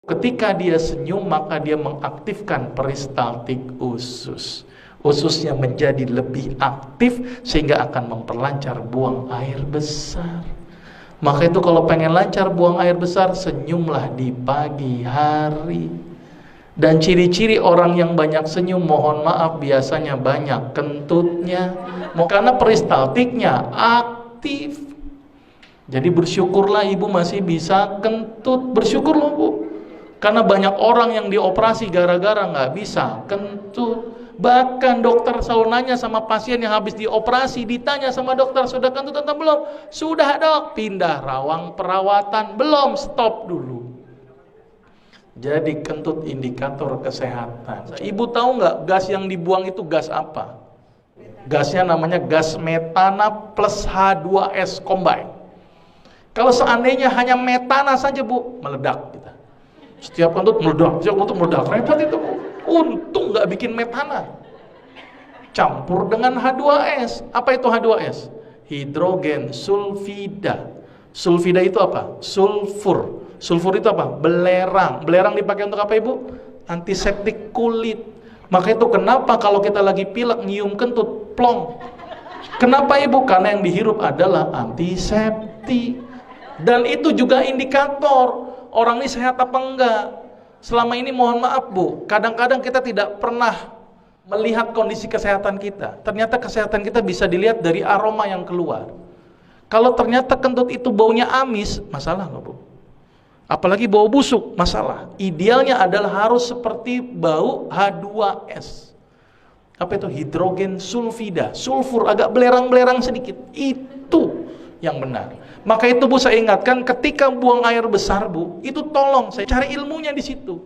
Ketika dia senyum, maka dia mengaktifkan peristaltik usus. Ususnya menjadi lebih aktif sehingga akan memperlancar buang air besar. Maka itu kalau pengen lancar buang air besar, senyumlah di pagi hari. Dan ciri-ciri orang yang banyak senyum, mohon maaf, biasanya banyak kentutnya. Karena peristaltiknya aktif. Jadi bersyukurlah ibu masih bisa kentut. Bersyukurlah bu. Karena banyak orang yang dioperasi gara-gara nggak bisa kentut. Bahkan dokter selalu nanya sama pasien yang habis dioperasi, ditanya sama dokter, sudah kentut atau belum? Sudah dok. Pindah rawang perawatan, belum, stop dulu. Jadi kentut indikator kesehatan. Ibu tahu nggak gas yang dibuang itu gas apa? Gasnya namanya gas metana plus H2S combine. Kalau seandainya hanya metana saja bu, meledak kita. Setiap kentut meledak, repot itu bu. Untung nggak bikin metana. Campur dengan H2S. Apa itu H2S? Hidrogen sulfida. Sulfida itu apa? Sulfur. Sulfur itu apa? Belerang. Belerang dipakai untuk apa ibu? Antiseptik kulit. Maka itu kenapa kalau kita lagi pilek nyium kentut, plong. Kenapa ibu? Karena yang dihirup adalah antiseptik. Dan itu juga indikator orang ini sehat apa enggak. Selama ini mohon maaf bu, kadang-kadang kita tidak pernah melihat kondisi kesehatan kita. Ternyata kesehatan kita bisa dilihat dari aroma yang keluar. Kalau ternyata kentut itu baunya amis, masalah nggak bu? Apalagi bau busuk, masalah. Idealnya adalah harus seperti bau H2S. Apa itu? Hidrogen sulfida. Sulfur agak belerang-belerang sedikit. Itu yang benar. Maka itu bu, saya ingatkan ketika buang air besar bu, itu tolong saya cari ilmunya di situ.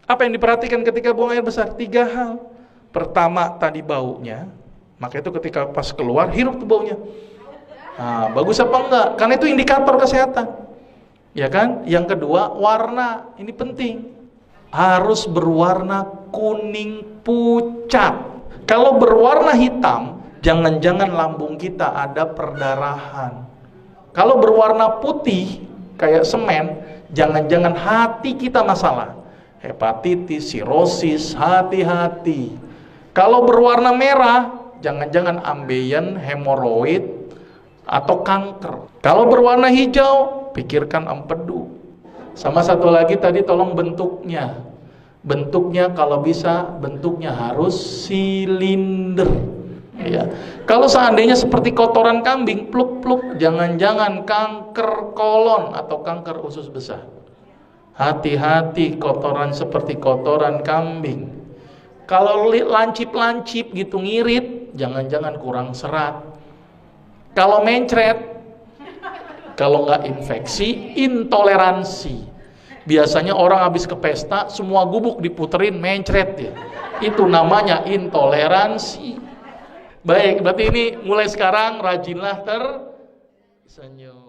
Apa yang diperhatikan ketika buang air besar? 3 hal. Pertama tadi baunya. Maka itu ketika pas keluar hirup tuh baunya. Nah, bagus apa enggak? Karena itu indikator kesehatan. Ya kan? Yang kedua, warna. Ini penting. Harus berwarna kuning pucat. Kalau berwarna hitam, jangan-jangan lambung kita ada perdarahan. Kalau berwarna putih kayak semen, jangan-jangan hati kita masalah. Hepatitis, sirosis, hati-hati. Kalau berwarna merah, jangan-jangan ambeien, hemoroid, atau kanker. Kalau berwarna hijau, pikirkan empedu. Sama satu lagi tadi tolong bentuknya. Bentuknya kalau bisa, bentuknya harus silinder. Ya. Kalau seandainya seperti kotoran kambing, pluk-pluk, jangan-jangan kanker kolon atau kanker usus besar. Hati-hati kotoran seperti kotoran kambing. Kalau lancip-lancip gitu ngirit, jangan-jangan kurang serat. Kalau mencret, kalau nggak infeksi, intoleransi. Biasanya orang habis ke pesta, semua gubuk diputerin, mencret ya. Itu namanya intoleransi. Baik, berarti ini mulai sekarang rajinlah tersenyum.